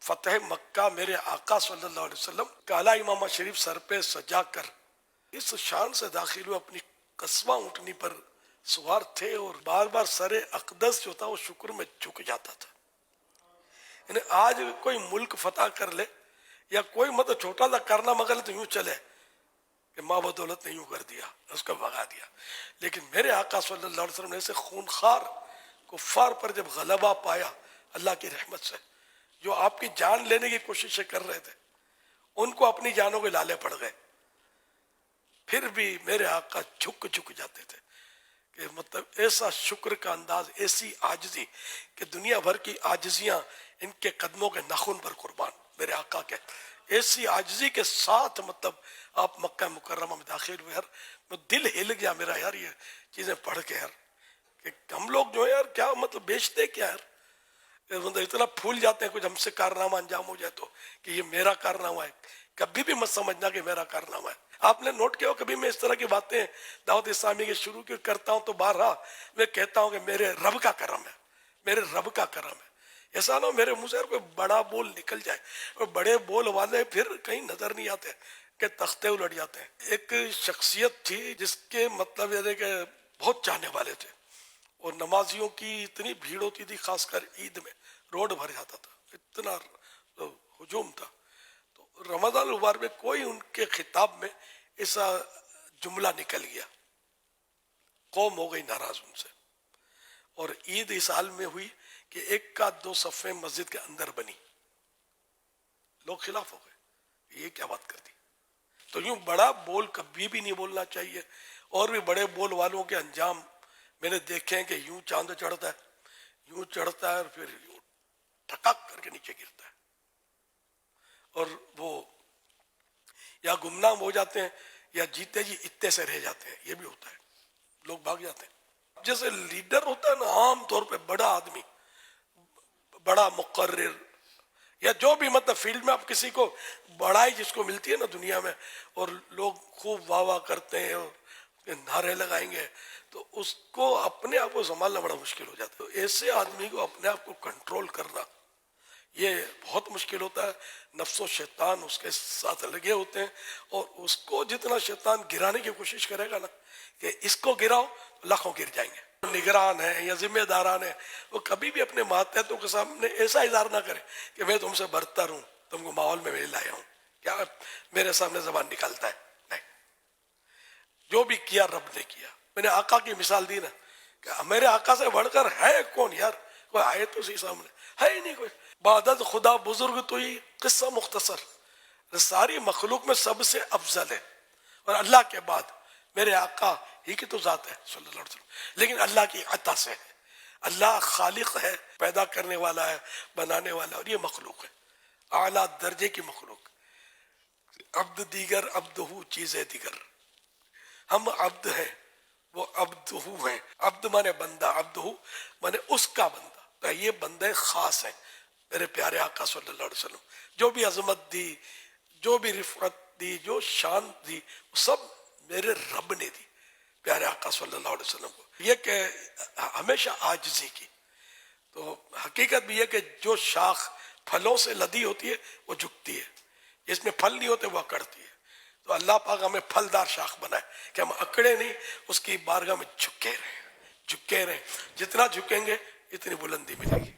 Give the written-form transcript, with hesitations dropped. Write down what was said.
فتح مکہ میرے آقا صلی اللہ علیہ وسلم کالا امامہ شریف سر پہ سجا کر اس شان سے داخل ہوئے، اپنی قصبہ اونٹنی پر سوار تھے، اور بار بار سر اقدس جو تھا وہ شکر میں جھک جاتا تھا۔ یعنی آج کوئی ملک فتح کر لے یا کوئی مطلب چھوٹا سا کرنا مگر تو یوں چلے کہ ماں بدولت نے یوں کر دیا، اس کو بھگا دیا، لیکن میرے آقا صلی اللہ علیہ وسلم نے ایسے خونخوار کفار پر جب غلبہ پایا اللہ کی رحمت سے، جو آپ کی جان لینے کی کوششیں کر رہے تھے ان کو اپنی جانوں کے لالے پڑ گئے، پھر بھی میرے آقا جھک جاتے تھے کہ مطلب ایسا شکر کا انداز، ایسی عاجزی کہ دنیا بھر کی عاجزیاں ان کے قدموں کے ناخن پر قربان، میرے آقا کے ایسی عاجزی کے ساتھ مطلب آپ مکہ مکرمہ میں داخل ہوئے۔ یار دل ہل گیا میرا یار یہ چیزیں پڑھ کے، یار کہ ہم لوگ جو ہے یار کیا مطلب بیچتے کیا یار، مطلب اتنا پھول جاتے ہیں کچھ ہم سے کارنامہ انجام ہو جائے تو کہ یہ میرا کارنامہ ہے، کبھی بھی مت سمجھنا کہ میرا کارنامہ ہے۔ آپ نے نوٹ کیا ہو کبھی میں اس طرح کی باتیں دعوت اسلامی کے شروع کی کرتا ہوں تو بارہا میں کہتا ہوں کہ میرے رب کا کرم ہے، میرے رب کا کرم ہے، ایسا نہ ہو میرے منہ سے کوئی بڑا بول نکل جائے اور بڑے بول والے پھر کہیں نظر نہیں آتے کہ تختے الٹ جاتے ہیں۔ ایک شخصیت تھی جس کے مطلب یہ کہ بہت چاہنے والے تھے، اور نمازیوں کی اتنی بھیڑ ہوتی تھی، خاص کر عید میں روڈ بھر جاتا تھا، اتنا ہجوم تھا۔ تو رمضان المبارک میں کوئی ان کے خطاب میں ایسا جملہ نکل گیا، قوم ہو گئی ناراض ان سے، اور عید اس حال میں ہوئی کہ ایک کا دو صفیں مسجد کے اندر بنی، لوگ خلاف ہو گئے، یہ کیا بات کرتی۔ تو یوں بڑا بول کبھی بھی نہیں بولنا چاہیے، اور بھی بڑے بول والوں کے انجام میں نے دیکھے ہیں کہ یوں چاند چڑھتا ہے، یوں چڑھتا ہے اور پھر یوں ٹھکاک کر کے نیچے گرتا ہے، اور وہ یا گمنام ہو جاتے ہیں یا جیتے جی اتے سے رہ جاتے ہیں، یہ بھی ہوتا ہے، لوگ بھاگ جاتے ہیں۔ جیسے لیڈر ہوتا ہے نا عام طور پہ بڑا آدمی، بڑا مقرر، یا جو بھی مطلب فیلڈ میں آپ کسی کو بڑائی جس کو ملتی ہے نا دنیا میں، اور لوگ خوب واہ واہ کرتے ہیں اور نعرے لگائیں گے، تو اس کو اپنے آپ کو سنبھالنا بڑا مشکل ہو جاتا ہے۔ ایسے آدمی کو اپنے آپ کو کنٹرول کرنا یہ بہت مشکل ہوتا ہے، نفس و شیطان اس کے ساتھ لگے ہوتے ہیں، اور اس کو جتنا شیطان گرانے کی کوشش کرے گا نا کہ اس کو گراؤ لاکھوں گر جائیں گے۔ نگران ہیں یا ذمہ داران ہیں، وہ کبھی بھی اپنے ماتحتوں کے سامنے ایسا اظہار نہ کرے کہ میں تم سے برتر ہوں، تم کو ماحول میں لایا ہوں، کیا میرے سامنے زبان نکالتا ہے، نہیں، جو بھی کیا رب نے کیا۔ میں نے آقا کی مثال دی نا کہ میرے آقا سے بڑھ کر ہے کون یار، کوئی آئے تو اسی سامنے ہے ہی نہیں کوئی۔ بعدد خدا بزرگ تو ہی قصہ مختصر، ساری مخلوق میں سب سے افضل ہے، اور اللہ کے بعد میرے آقا ہی کی تو ذات ہے صلی اللہ علیہ وسلم، لیکن اللہ کی عطا سے ہے۔ اللہ خالق ہے، پیدا کرنے والا ہے، بنانے والا، اور یہ مخلوق ہے اعلیٰ درجے کی مخلوق۔ عبد دیگر عبدہ چیزیں دیگر، ہم عبد ہیں وہ عبدہ ہیں، عبد مانے بندہ، عبدہ مانے اس کا بندہ، تو یہ بندے خاص ہیں میرے پیارے آقا صلی اللہ علیہ وسلم۔ جو بھی عظمت دی، جو بھی رفعت دی، جو شان دی، وہ سب میرے رب نے دی پیارے آقا صلی اللہ علیہ وسلم کو۔ یہ کہ ہمیشہ عاجزی کی، تو حقیقت بھی یہ کہ جو شاخ پھلوں سے لدی ہوتی ہے وہ جھکتی ہے، جس میں پھل نہیں ہوتے وہ اکڑتی ہے۔ تو اللہ پاک ہمیں پھلدار شاخ بنائے کہ ہم اکڑے نہیں، اس کی بارگاہ میں جھکے رہیں، جھکے رہیں، جتنا جھکیں گے اتنی بلندی ملے گی۔